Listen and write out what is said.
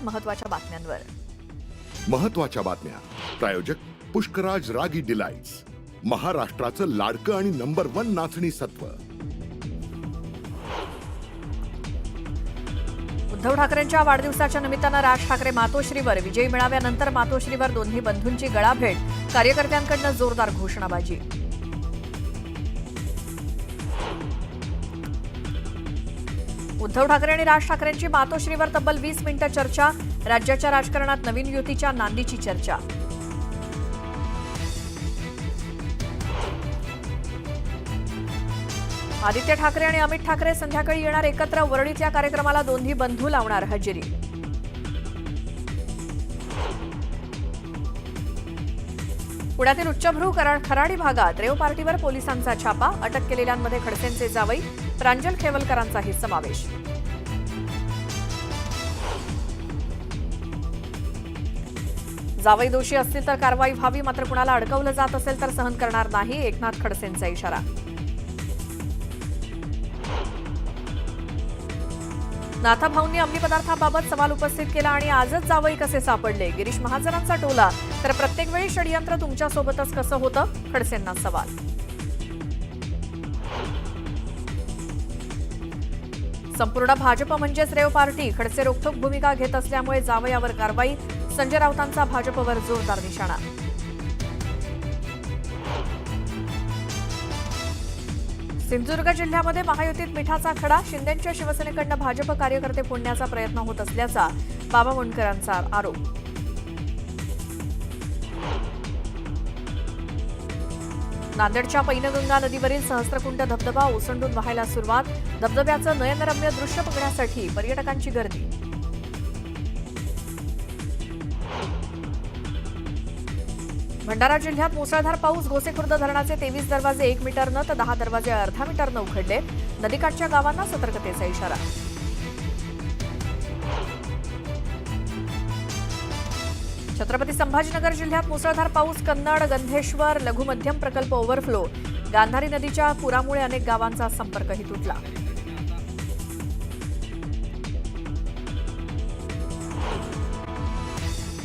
याबाबत महत्त्वाच्या बातम्यांवर. महत्त्वाच्या बातम्या. प्रायोजक पुष्कराज रागी डिलाइट्स, महाराष्ट्राचं लाडकं आणि नंबर 1 नाचणी सत्व. उद्धव ठाकरेंच्या वाढदिवसाच्या निमित्तानं राज ठाकरे मातोश्रीवर. विजयी मेळाव्यानंतर मातोश्रीवर दोन्ही बंधूंची गळाभेट. कार्यकर्त्यांकडून जोरदार घोषणाबाजी. उद्धव ठाकरे आणि राज ठाकरेंची मातोश्रीवर तब्बल 20 मिनिटं चर्चा. राज्याच्या राजकारणात नवीन युतीच्या नांदीची चर्चा. आदित्य ठाकरे आणि अमित ठाकरे संध्याकाळी येणार एकत्र. वरळीतल्या कार्यक्रमाला दोन्ही बंधू लावणार हजेरी. पुण्यातील उच्चभ्रू खराडी भागात रेव पार्टीवर पोलिसांचा छापा. अटक केलेल्यांमध्ये खडसेंचे जावई प्रांजल खेवलकरांचाही समावेश. जावई दोषी असतील तर कारवाई व्हावी, मात्र कुणाला अडकवलं जात असेल तर सहन करणार नाही, एकनाथ खडसेंचा इशारा. नाथाभाऊंनी अंमली पदार्थाबाबत सवाल उपस्थित केला आणि आजच जावई कसे सापडले. गिरीश महाजनांचा टोला. तर प्रत्येक वेळी षडयंत्र तुमच्यासोबतच कसं होतं, खडसेंना सवाल. संपूर्ण भाजप म्हणजेच रेव पार्टी. खडसे रोखठोक भूमिका घेत असल्यामुळे जावयावर कारवाई. संजय राऊतांचा भाजपवर जोरदार निशाणा. सिंधुदुर्ग जिल्ह्यामध्ये महायुतीत मिठाचा खडा. शिंदेंच्या शिवसेनेकडून भाजप कार्यकर्ते फोडण्याचा प्रयत्न होत असल्याचा बाबा मुंडकरांचा आरोप. नांदेडच्या पैनगंगा नदीवरील सहस्त्रकुंड धबधबा ओसंडून वाहायला सुरुवात. धबधब्याचं नयनरम्य दृश्य बघण्यासाठी पर्यटकांची गर्दी. भंडारा जिल्ह्यात मुसळधार पाऊस. गोसेखुर्द धरणाचे 23 दरवाजे 1 मीटरनं तर 10 दरवाजे अर्धा मीटरनं उघडले. नदीकाठच्या गावांना सतर्कतेचा इशारा. छत्रपती संभाजीनगर जिल्ह्यात मुसळधार पाऊस. कन्नड, गंधेश्वर लघु मध्यम प्रकल्प ओव्हरफ्लो. गांधारी नदीच्या पुरामुळे अनेक गावांचा संपर्कही तुटला.